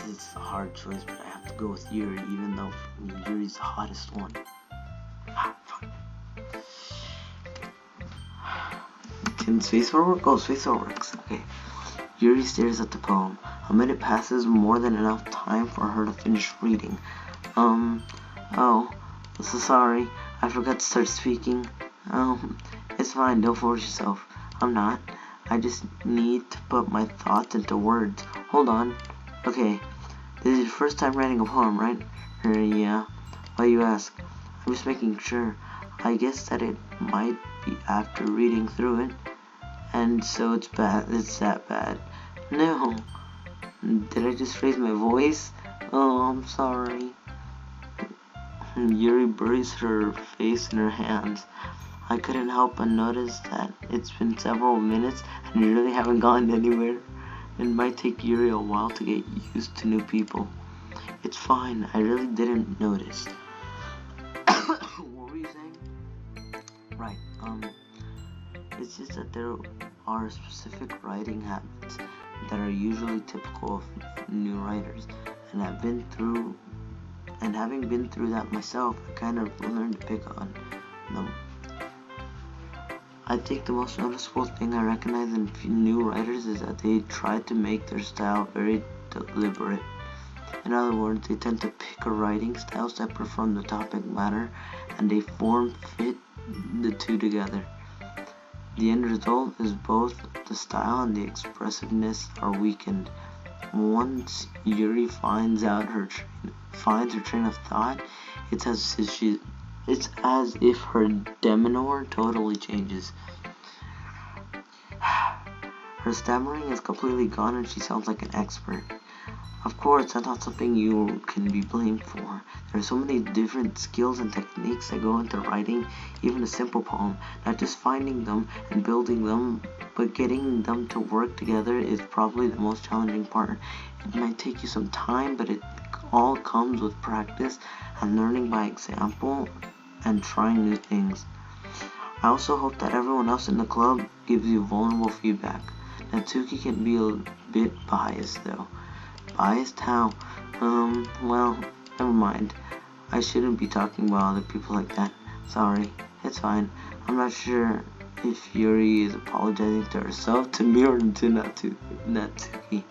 This is a hard choice, but I have to go with Yuri, even though Yuri's the hottest one. Can spacebar work? Oh, spacebar works. Okay. Yuri stares at the poem. A minute passes, more than enough time for her to finish reading. Oh, so sorry. I forgot to start speaking. It's fine, don't force yourself. I'm not. I just need to put my thoughts into words. Hold on. Okay, this is your first time writing a poem, right? Yeah. Why you ask? I'm just making sure. I guess that it might be after reading through it. And so it's that bad. No. Did I just raise my voice? Oh, I'm sorry. Yuri buries her face in her hands. I couldn't help but notice that it's been several minutes and you really haven't gone anywhere. It might take Yuri a while to get used to new people. It's fine, I really didn't notice. What were you saying? Right, it's just that there are specific writing habits that are usually typical of new writers, and having been through that myself, I kind of learned to pick on them. I think the most noticeable thing I recognize in new writers is that they try to make their style very deliberate. In other words, they tend to pick a writing style separate from the topic matter, and they fit the two together. The end result is both the style and the expressiveness are weakened. Once Yuri finds her train of thought, it's as if her demeanor totally changes. Her stammering is completely gone and she sounds like an expert. Of course, that's not something you can be blamed for. There are so many different skills and techniques that go into writing even a simple poem. Not just finding them and building them, but getting them to work together is probably the most challenging part. It might take you some time, but it all comes with practice and learning by example and trying new things. I also hope that everyone else in the club gives you vulnerable feedback. Natsuki can be a bit biased though. Biased how? Well, never mind. I shouldn't be talking about other people like that. Sorry, it's fine. I'm not sure if Yuri is apologizing to herself, to me, or to Natsuki.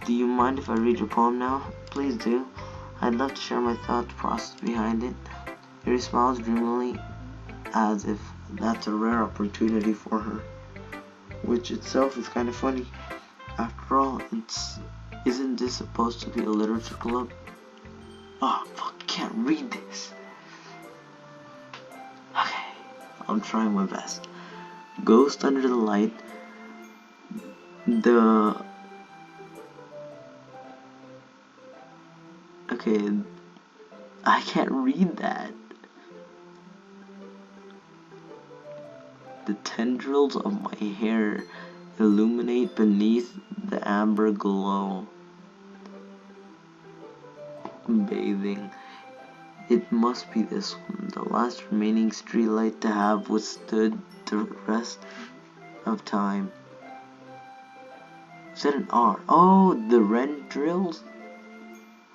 Do you mind if I read your poem now? Please do. I'd love to share my thought process behind it. Yuri smiles dreamily, as if that's a rare opportunity for her, which itself is kind of funny. After all, isn't this supposed to be a literature club? Oh, fuck, can't read this. Okay, I'm trying my best. Ghost under the light. Okay, I can't read that. The tendrils of my hair illuminate beneath the amber glow. Bathing. It must be this one, the last remaining streetlight to have withstood the rest of time. Is that an R? Oh, the Ren drills?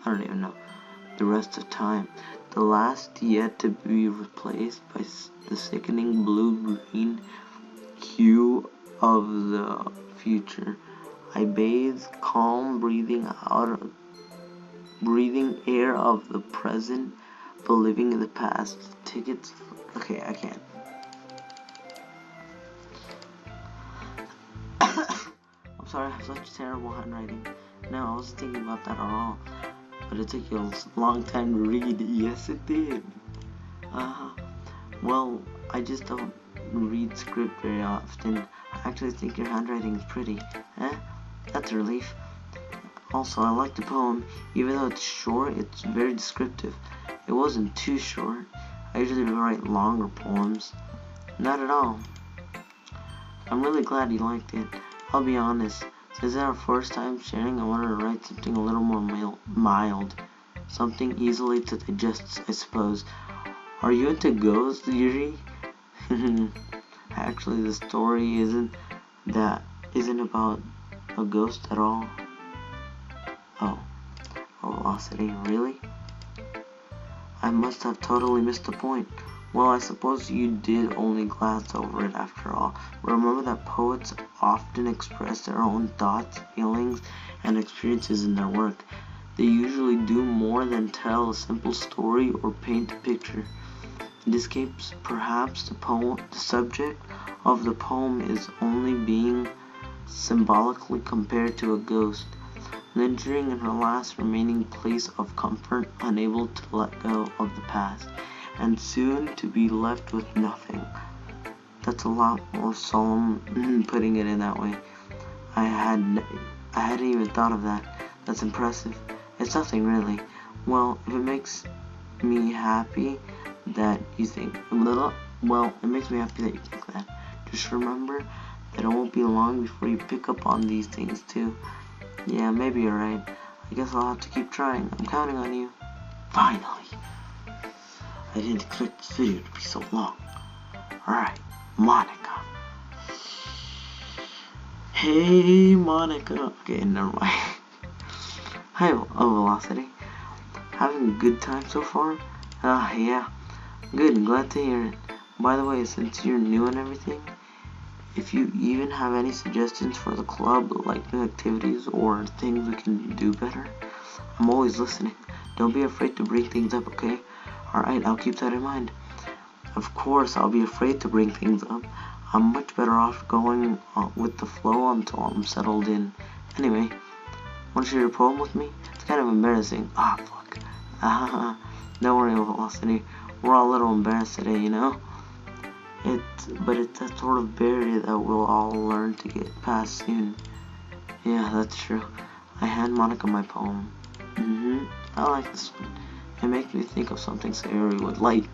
I don't even know. The rest of time. The last yet to be replaced by the sickening blue-green hue of the future. I bathe, calm, breathing air of the present, but living in the past. Tickets. Okay, I can't. I'm sorry, I have such terrible handwriting. No, I wasn't thinking about that at all. But it took you a long time to read. Yes, it did. Well, I just don't read script very often. I actually think your handwriting is pretty. That's a relief. Also, I like the poem. Even though it's short, it's very descriptive. It wasn't too short. I usually write longer poems. Not at all. I'm really glad you liked it. I'll be honest. Since it's our first time sharing, I wanted to write something a little more mild. Something easily to digest, I suppose. Are you into ghosts, Yuri? Actually, the story isn't about a ghost at all. Oh, velocity, really? I must have totally missed the point. Well, I suppose you did only glance over it after all. Remember that poets often express their own thoughts, feelings, and experiences in their work. They usually do more than tell a simple story or paint a picture. In this case, perhaps the subject of the poem is only being symbolically compared to a ghost, lingering in her last remaining place of comfort, unable to let go of the past, and soon to be left with nothing. That's a lot more solemn putting it in that way. I hadn't even thought of that. That's impressive. It's nothing really. Well, if it makes me happy that you think it makes me happy that you think that. Just remember that it won't be long before you pick up on these things too. Yeah, maybe you're right. I guess I'll have to keep trying. I'm counting on you. Finally. I didn't expect this video to be so long. Alright, Monica. Hey, Monica. Okay, never mind. Hi, Velocity. Having a good time so far? Yeah. Good, glad to hear it. By the way, since you're new and everything, if you even have any suggestions for the club, like new activities or things we can do better, I'm always listening. Don't be afraid to bring things up, okay? Alright, I'll keep that in mind. Of course, I'll be afraid to bring things up. I'm much better off going with the flow until I'm settled in. Anyway, want to share your poem with me? It's kind of embarrassing. Fuck. Don't worry, Velocity. We're all a little embarrassed today, you know? But it's that sort of barrier that we'll all learn to get past soon. Yeah, that's true. I hand Monica my poem. I like this one. It makes me think of something Sayori would like.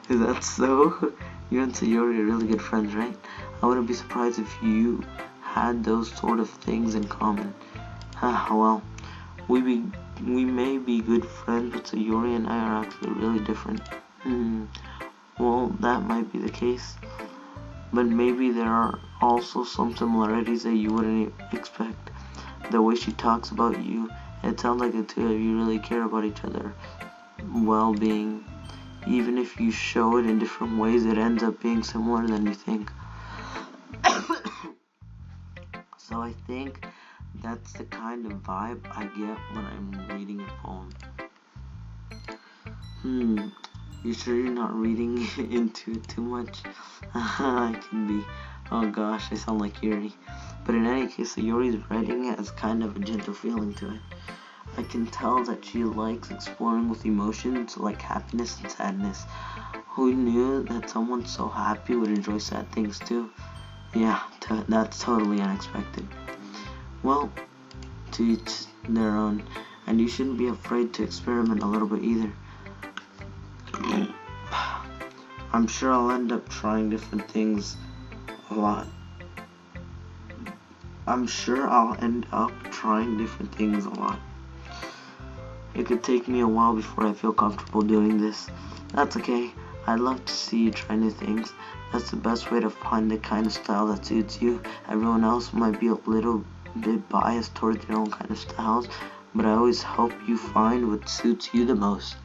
Is that so? You and Sayori are really good friends, right? I wouldn't be surprised if you had those sort of things in common. Well, we may be good friends, but Sayori and I are actually really different. Well, that might be the case. But maybe there are also some similarities that you wouldn't expect. The way she talks about you, it sounds like the two of you really care about each other's well-being. Even if you show it in different ways, it ends up being similar than you think. So I think that's the kind of vibe I get when I'm reading a poem. You sure you're not reading into it too much? I can be. Oh gosh, I sound like Yuri. But in any case, Yuri's writing has kind of a gentle feeling to it. I can tell that she likes exploring with emotions like happiness and sadness. Who knew that someone so happy would enjoy sad things too? Yeah, that's totally unexpected. Well, to each their own, and you shouldn't be afraid to experiment a little bit either. I'm sure I'll end up trying different things a lot. It could take me a while before I feel comfortable doing this. That's okay. I'd love to see you try new things. That's the best way to find the kind of style that suits you. Everyone else might be a little bit biased towards their own kind of styles, but I always hope you find what suits you the most.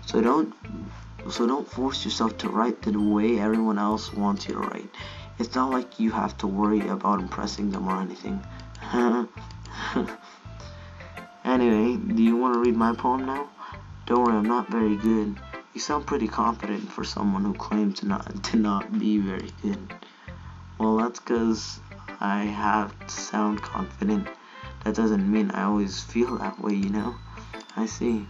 So don't force yourself to write the way everyone else wants you to write. It's not like you have to worry about impressing them or anything. Anyway, do you want to read my poem now? Don't worry, I'm not very good. You sound pretty confident for someone who claims to not be very good. Well, that's because I have to sound confident. That doesn't mean I always feel that way, you know? I see.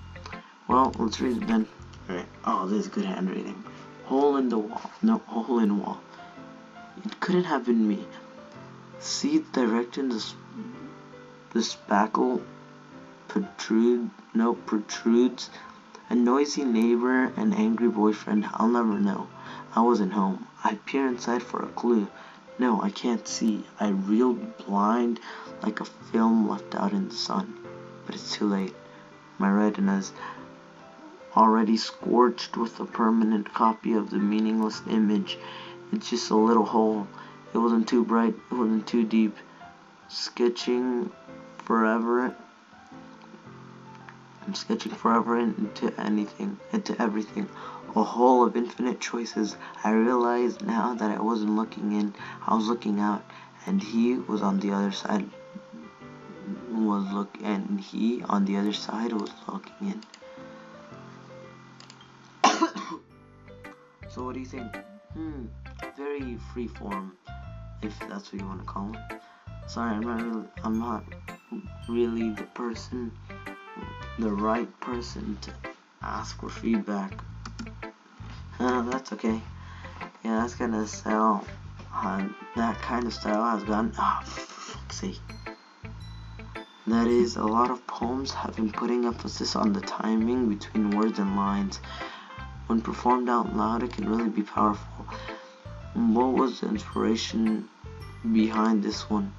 Well, let's read it then. Alright. Oh, this is good handwriting. Hole in the wall. No, hole in wall. It couldn't have been me. See direction the spackle protrudes. A noisy neighbor, an angry boyfriend, I'll never know. I wasn't home. I peer inside for a clue. No, I can't see. I reel blind like a film left out in the sun. But it's too late. My retina's already scorched with a permanent copy of the meaningless image. It's just a little hole. It wasn't too bright, it wasn't too deep. Sketching forever I'm sketching forever into everything. A hole of infinite choices. I realized now that I wasn't looking in, I was looking out, and he was on the other side. He on the other side was looking in. So what do you think? Very free form, if that's what you want to call it. Sorry, I'm not really the right person to ask for feedback. That's okay. Yeah, that kind of style has gone. For fuck's sake. That is, a lot of poems have been putting emphasis on the timing between words and lines. When performed out loud, it can really be powerful. What was the inspiration behind this one?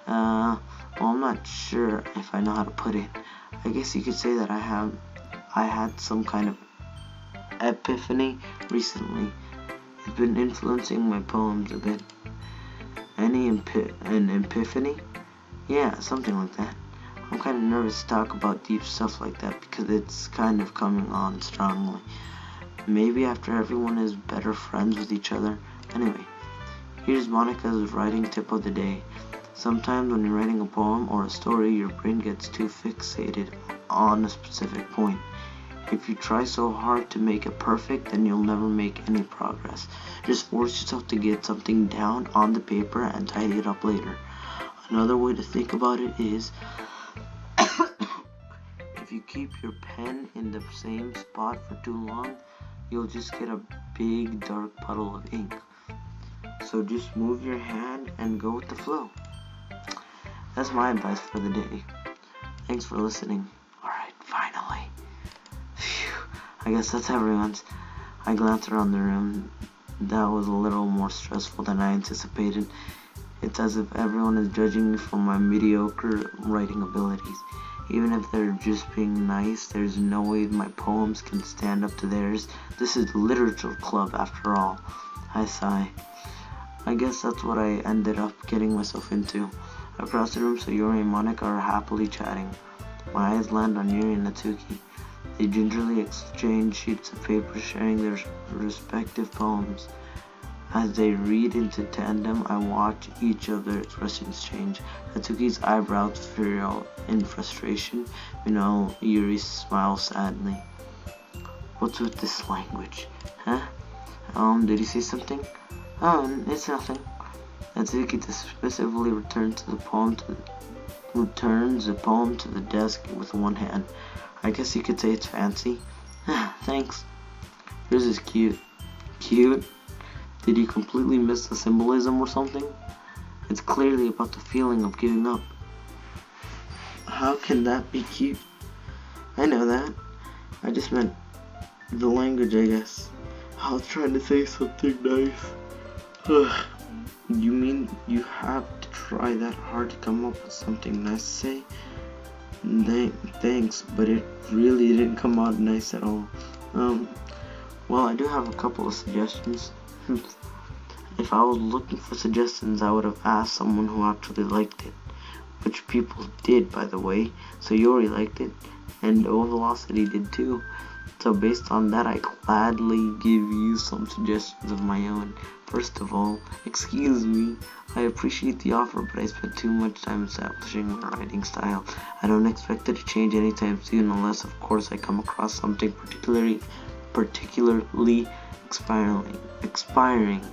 Well, I'm not sure if I know how to put it. I guess you could say that I had some kind of epiphany recently. It's been influencing my poems a bit. An epiphany? Yeah, something like that. I'm kind of nervous to talk about deep stuff like that because it's kind of coming on strongly. Maybe after everyone is better friends with each other. Anyway, here's Monica's writing tip of the day. Sometimes when you're writing a poem or a story, your brain gets too fixated on a specific point. If you try so hard to make it perfect, then you'll never make any progress. Just force yourself to get something down on the paper and tidy it up later. Another way to think about it is, if you keep your pen in the same spot for too long, you'll just get a big dark puddle of ink. So just move your hand and go with the flow. That's my advice for the day. Thanks for listening. Alright, finally. Phew. I guess that's everyone's. I glanced around the room. That was a little more stressful than I anticipated. It's as if everyone is judging me for my mediocre writing abilities. Even if they're just being nice, there's no way my poems can stand up to theirs. This is the literature club after all. I sigh. I guess that's what I ended up getting myself into. Across the room, Sayori and Monica are happily chatting. My eyes land on Yuri and Natsuki. They gingerly exchange sheets of paper, sharing their respective poems. As they read into tandem, I watch each of their expressions change. Natsuki's eyebrows furrow in frustration, meanwhile Yuri smiles sadly. What's with this language? Huh? Did he say something? Oh, it's nothing. Natsuki dismissively returns the poem to the desk with one hand. I guess you could say it's fancy. Thanks. Yours is cute. Cute? Did you completely miss the symbolism or something? It's clearly about the feeling of giving up. How can that be cute? I know that. I just meant the language, I guess. I was trying to say something nice. You mean you have to try that hard to come up with something nice to say? Thanks, but it really didn't come out nice at all. Well, I do have a couple of suggestions. If I was looking for suggestions, I would have asked someone who actually liked it. Which people did, by the way. So Yori liked it, and O Velocity did too. So based on that, I gladly give you some suggestions of my own. First of all, excuse me, I appreciate the offer, but I spent too much time establishing my writing style. I don't expect it to change anytime soon, unless of course I come across something particularly inspiring,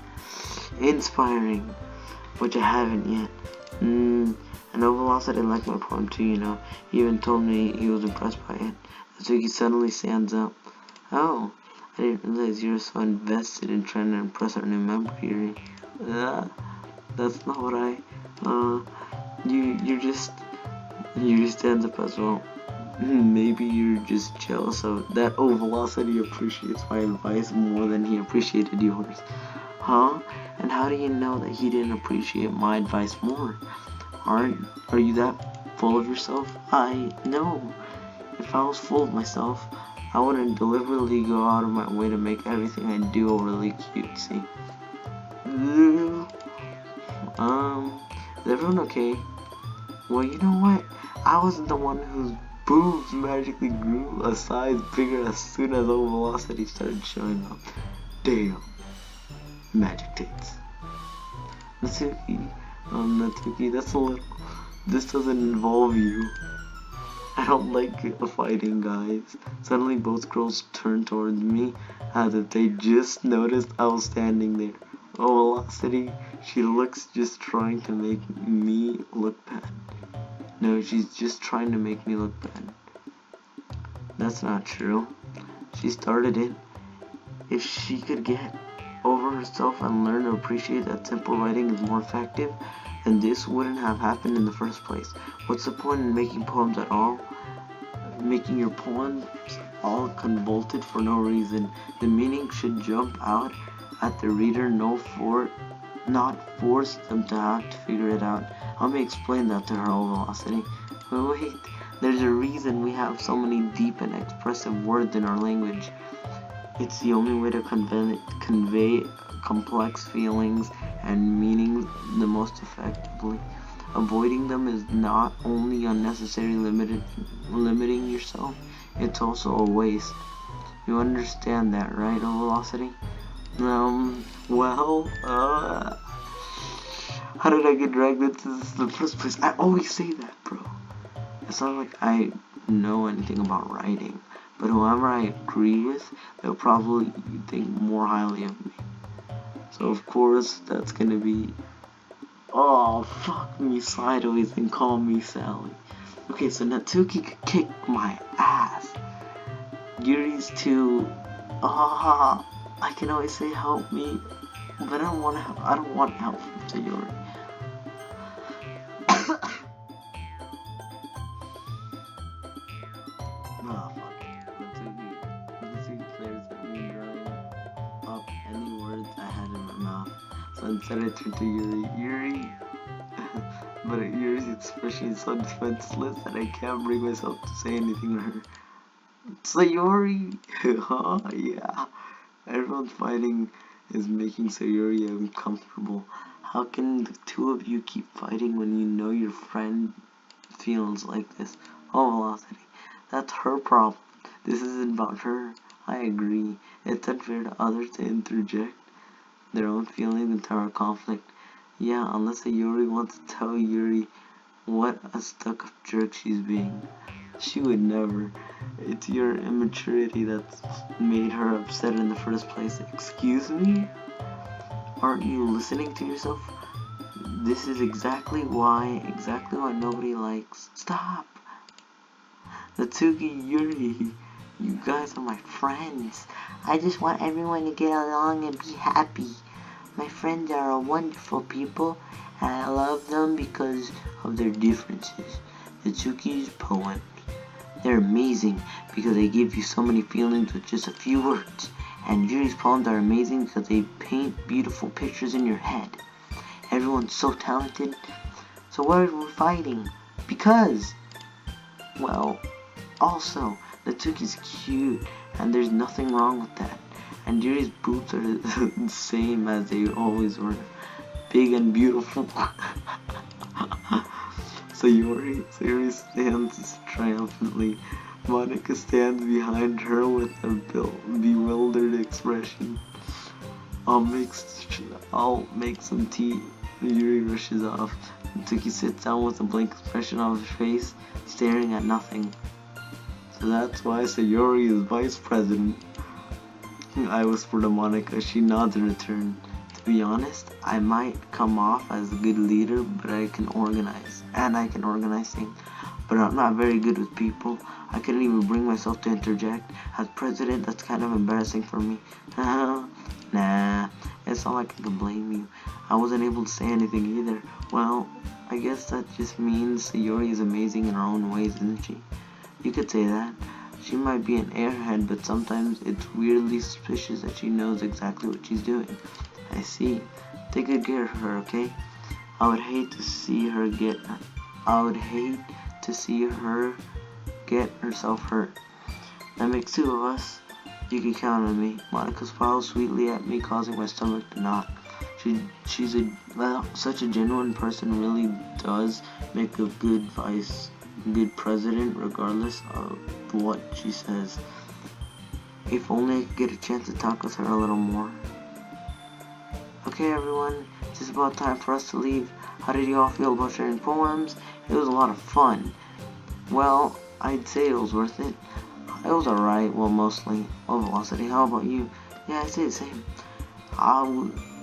which I haven't yet. And O Velocity liked my poem too, you know. He even told me he was impressed by it. Natsuki suddenly stands up. Oh, I didn't realize you were so invested in trying to impress our new member, Yuri. That's not what Yuri stands up as well. Maybe you're just jealous of that O Velocity appreciates my advice more than he appreciated yours. Huh? And how do you know that he didn't appreciate my advice more? Are you that full of yourself? I know. If I was full of myself, I wouldn't deliberately go out of my way to make everything I do overly cutesy. Is everyone okay? Well, you know what? I wasn't the one who's boobs magically grew a size bigger as soon as low velocity started showing up. Damn. Magic tits. Natsuki, that's a little... This doesn't involve you. I don't like fighting, guys. Suddenly both girls turned towards me as if they just noticed I was standing there. Oh, velocity, she looks just trying to make me look bad. No, she's just trying to make me look bad. That's not true. She started it. If she could get over herself and learn to appreciate that simple writing is more effective, then this wouldn't have happened in the first place. What's the point in making poems at all? Making your poems all convoluted for no reason. The meaning should jump out at the reader, not force them to have to figure it out. Let me explain that to her, velocity. Wait, there's a reason we have so many deep and expressive words in our language. It's the only way to convey complex feelings and meanings the most effectively. Avoiding them is not only unnecessary limiting yourself, it's also a waste. You understand that, right, velocity? How did I get dragged into this in the first place? I always say that, bro. It's not like I know anything about writing, but whoever I agree with, they'll probably think more highly of me. So of course, that's gonna be, oh, fuck me sideways and call me Sally. Okay, so Natsuki could kick my ass. Yuri's too, I can always say help me, but I don't want help from Yuri. Oh, fuck. Natsuki flares at me, drawing up any words I had in my mouth. So instead I turned to Yuri. But Yuri's expression is so defenseless that I can't bring myself to say anything to her. Sayori! Yeah. Everyone's fighting is making Sayori uncomfortable. How can the two of you keep fighting when you know your friend feels like this? Oh, velocity. That's her problem. This isn't about her. I agree. It's unfair to others to interject their own feelings into our conflict. Yeah, unless Sayori wants to tell Yuri what a stuck-up jerk she's being. She would never. It's your immaturity that's made her upset in the first place. Excuse me? Aren't you listening to yourself? This is exactly why nobody likes. Stop! Natsuki, Yuri, you guys are my friends. I just want everyone to get along and be happy. My friends are wonderful people, and I love them because of their differences. Natsuki's poems. They're amazing because they give you so many feelings with just a few words. And Yuri's poems are amazing because they paint beautiful pictures in your head. Everyone's so talented. So why are we fighting? Because, well, also, Natsuki's cute, and there's nothing wrong with that. And Yuri's boobs are the same as they always were. Big and beautiful. Sayori stands triumphantly. Monica stands behind her with a bewildered expression. I'll make some tea. Yuri rushes off. Natsuki sits down with a blank expression on her face, staring at nothing. So that's why Sayori is vice president. I whisper to Monica. She nods in return. To be honest, I might come off as a good leader, but I can organize things. But I'm not very good with people. I couldn't even bring myself to interject. As president, that's kind of embarrassing for me. Nah, it's not like I can blame you. I wasn't able to say anything either. Well, I guess that just means Sayori is amazing in her own ways, isn't she? You could say that. She might be an airhead, but sometimes it's weirdly suspicious that she knows exactly what she's doing. I see. Take good care of her, okay? I would hate to see her get herself hurt. That makes two of us. You can count on me. Monica smiles sweetly at me, causing my stomach to knot. She's such a genuine person. Really does make a good vice good president regardless of what she says. If only I could get a chance to talk with her a little more. Okay everyone, it's just about time for us to leave. How did you all feel about sharing poems? It was a lot of fun. Well, I'd say it was worth it. It was alright, well mostly. Well, Velocity, how about you? Yeah, I'd say the same.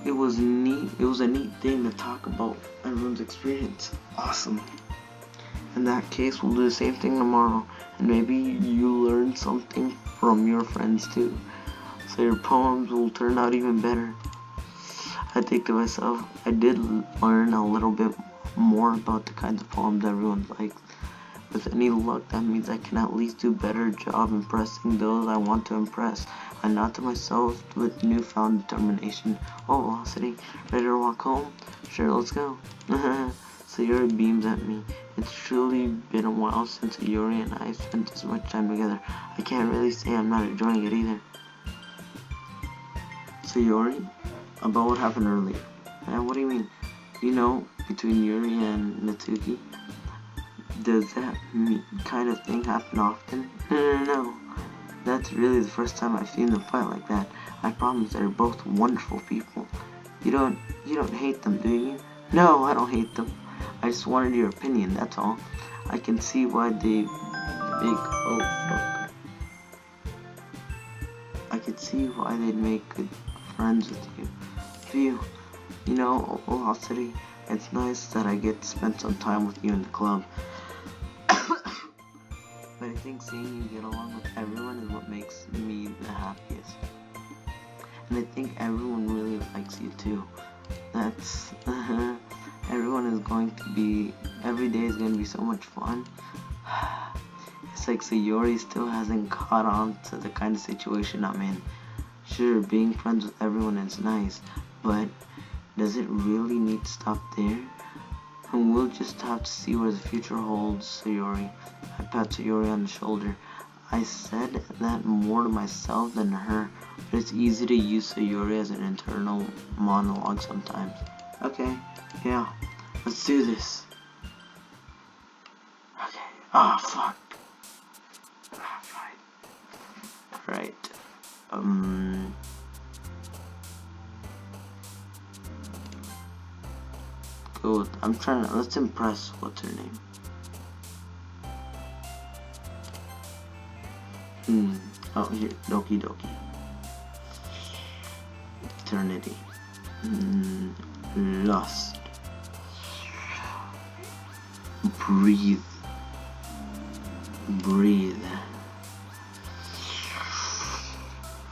It was neat. It was a neat thing to talk about everyone's experience. Awesome. In that case, we'll do the same thing tomorrow, and maybe you learn something from your friends too, so your poems will turn out even better. I think to myself, I did learn a little bit more about the kinds of poems everyone likes. With any luck, that means I can at least do a better job impressing those I want to impress. I nod to myself with newfound determination. Oh, Velocity, ready to walk home? Sure, let's go. Sayori beams at me. It's truly been a while since Sayori and I spent this much time together. I can't really say I'm not enjoying it either. Sayori, about what happened earlier. What do you mean? You know, between Yuri and Natsuki? Does that kind of thing happen often? No. That's really the first time I've seen them fight like that. I promise they're both wonderful people. You don't hate them, do you? No, I don't hate them. I just wanted your opinion, that's all. I can see why they I could see why they'd make good friends with you. Phew. You know, Velocity, it's nice that I get to spend some time with you in the club. But I think seeing you get along with everyone is what makes me the happiest. And I think everyone really likes you too. That's everyone is going to be, every day is going to be so much fun. It's like Sayori still hasn't caught on to the kind of situation I'm in. Sure, being friends with everyone is nice, but does it really need to stop there? And we'll just have to see where the future holds, Sayori. I pat Sayori on the shoulder. I said that more to myself than to her, but it's easy to use Sayori as an internal monologue sometimes. Okay, yeah, let's do this. Okay, fuck. Fine. Right. Good. Let's impress, what's her name? Oh, here, Doki. Eternity. Lust. Breathe.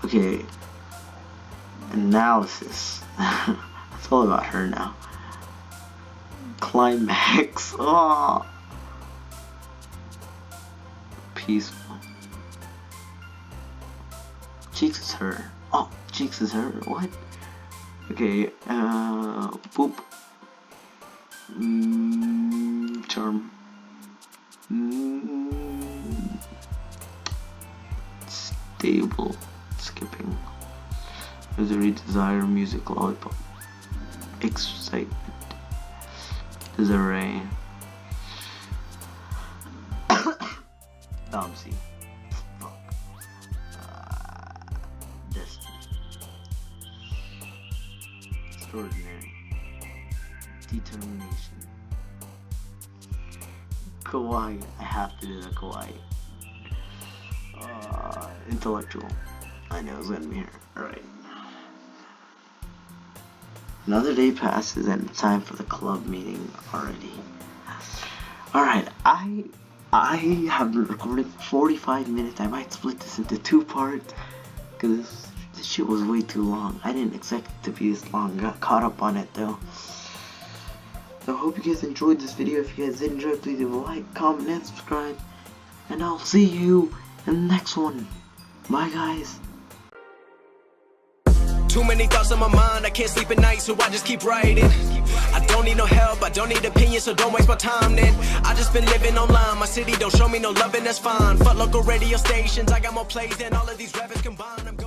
Okay. Analysis. It's all about her now. Climax. Oh. Peaceful. Cheeks is her. Oh, Cheeks is her. What? Okay. Boop. Charm. Stable. Skipping. Misery, desire, music, lollipop. Excitement. Desiree. Bouncy. Fuck. Destiny. Extraordinary. Determination. Kawaii. I have to do the kawaii. Intellectual. I know it's gonna be here. Alright. Another day passes and it's time for the club meeting already. Alright, I have been recording for 45 minutes. I might split this into 2 parts because this shit was way too long. I didn't expect it to be this long. Got caught up on it though. So I hope you guys enjoyed this video. If you guys did enjoy, please leave a like, comment, and subscribe. And I'll see you in the next one. Bye guys. Too many thoughts on my mind, I can't sleep at night, so I just keep writing. I don't need no help, I don't need opinions, so don't waste my time then. I just been living online, my city don't show me no love and that's fine. Fuck local radio stations, I got more plays than all of these rappers combined.